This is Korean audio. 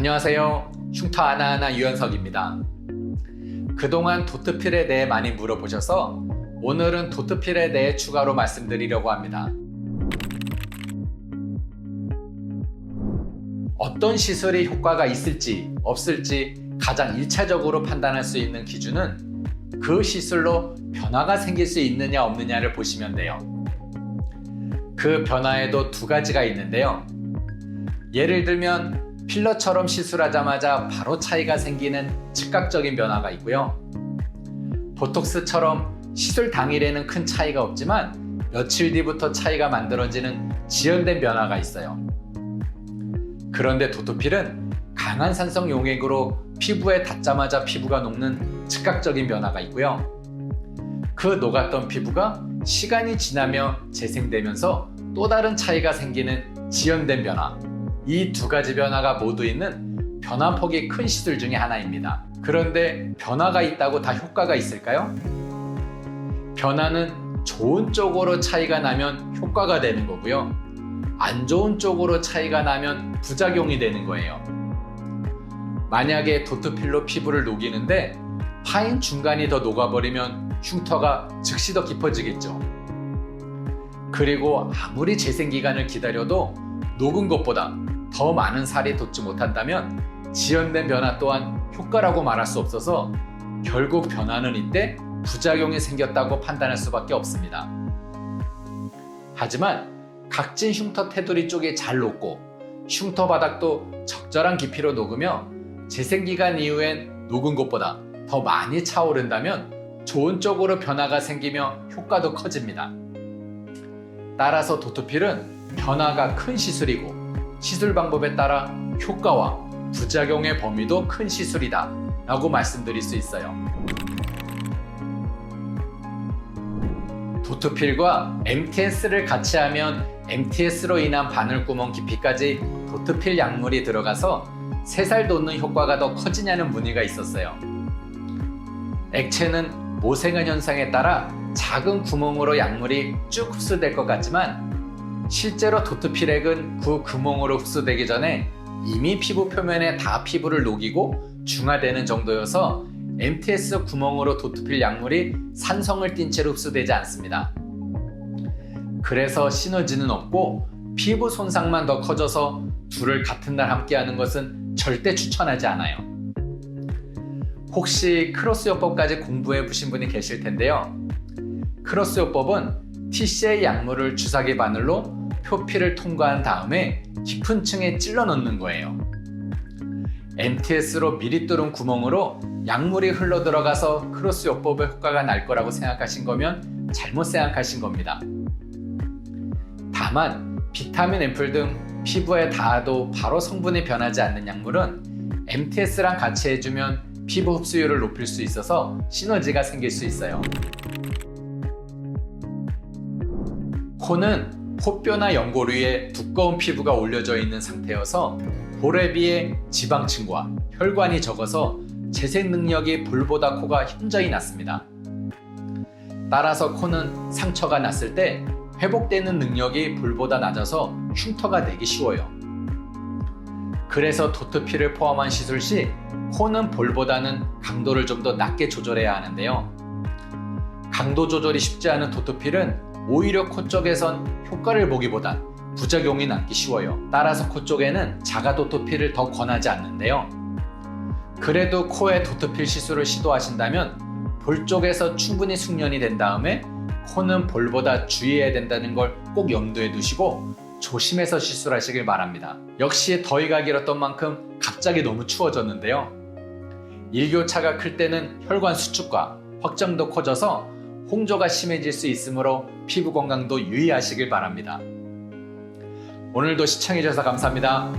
안녕하세요. 흉터 하나하나 유연석입니다. 그동안 도트필에 대해 많이 물어보셔서 오늘은 도트필에 대해 추가로 말씀드리려고 합니다. 어떤 시술이 효과가 있을지 없을지 가장 1차적으로 판단할 수 있는 기준은 그 시술로 변화가 생길 수 있느냐 없느냐를 보시면 돼요. 그 변화에도 두 가지가 있는데요. 예를 들면 필러처럼 시술하자마자 바로 차이가 생기는 즉각적인 변화가 있고요. 보톡스처럼 시술 당일에는 큰 차이가 없지만 며칠 뒤부터 차이가 만들어지는 지연된 변화가 있어요. 그런데 도트필은 강한 산성 용액으로 피부에 닿자마자 피부가 녹는 즉각적인 변화가 있고요. 그 녹았던 피부가 시간이 지나며 재생되면서 또 다른 차이가 생기는 지연된 변화, 이 두 가지 변화가 모두 있는 변화폭이 큰 시술 중에 하나입니다. 그런데 변화가 있다고 다 효과가 있을까요? 변화는 좋은 쪽으로 차이가 나면 효과가 되는 거고요. 안 좋은 쪽으로 차이가 나면 부작용이 되는 거예요. 만약에 도트필로 피부를 녹이는데 파인 중간이 더 녹아버리면 흉터가 즉시 더 깊어지겠죠. 그리고 아무리 재생 기간을 기다려도 녹은 것보다 더 많은 살이 돋지 못한다면 지연된 변화 또한 효과라고 말할 수 없어서 결국 변화는 이때 부작용이 생겼다고 판단할 수밖에 없습니다. 하지만 각진 흉터 테두리 쪽이 잘 녹고 흉터 바닥도 적절한 깊이로 녹으며 재생기간 이후엔 녹은 것보다 더 많이 차오른다면 좋은 쪽으로 변화가 생기며 효과도 커집니다. 따라서 도트필은 변화가 큰 시술이고 시술 방법에 따라 효과와 부작용의 범위도 큰 시술이다 라고 말씀드릴 수 있어요. 도트필과 MTS를 같이 하면 MTS로 인한 바늘구멍 깊이까지 도트필 약물이 들어가서 새살 돋는 효과가 더 커지냐는 문의가 있었어요. 액체는 모생은 현상에 따라 작은 구멍으로 약물이 쭉 흡수될 것 같지만 실제로 도트필액은 그 구멍으로 흡수되기 전에 이미 피부 표면에 다 피부를 녹이고 중화되는 정도여서 MTS 구멍으로 도트필 약물이 산성을 띤 채로 흡수되지 않습니다. 그래서 시너지는 없고 피부 손상만 더 커져서 둘을 같은 날 함께 하는 것은 절대 추천하지 않아요. 혹시 크로스요법까지 공부해 보신 분이 계실 텐데요. 크로스요법은 TCA 약물을 주사기 바늘로 표피를 통과한 다음에 깊은 층에 찔러 넣는 거예요. MTS로 미리 뚫은 구멍으로 약물이 흘러 들어가서 크로스요법의 효과가 날 거라고 생각하신 거면 잘못 생각하신 겁니다. 다만 비타민 앰플 등 피부에 닿아도 바로 성분이 변하지 않는 약물은 MTS랑 같이 해주면 피부 흡수율을 높일 수 있어서 시너지가 생길 수 있어요. 코는 코뼈나 연골 위에 두꺼운 피부가 올려져 있는 상태여서 볼에 비해 지방층과 혈관이 적어서 재생 능력이 볼보다 코가 현저히 낮습니다. 따라서 코는 상처가 났을 때 회복되는 능력이 볼보다 낮아서 흉터가 내기 쉬워요. 그래서 도트필을 포함한 시술 시 코는 볼보다는 강도를 좀 더 낮게 조절해야 하는데요. 강도 조절이 쉽지 않은 도트필은 오히려 코 쪽에선 효과를 보기보단 부작용이 남기 쉬워요. 따라서 코 쪽에는 자가 도트필을 더 권하지 않는데요. 그래도 코에 도트필 시술을 시도하신다면 볼 쪽에서 충분히 숙련이 된 다음에 코는 볼보다 주의해야 된다는 걸 꼭 염두에 두시고 조심해서 시술하시길 바랍니다. 역시 더위가 길었던 만큼 갑자기 너무 추워졌는데요. 일교차가 클 때는 혈관 수축과 확장도 커져서 홍조가 심해질 수 있으므로 피부 건강도 유의하시길 바랍니다. 오늘도 시청해주셔서 감사합니다.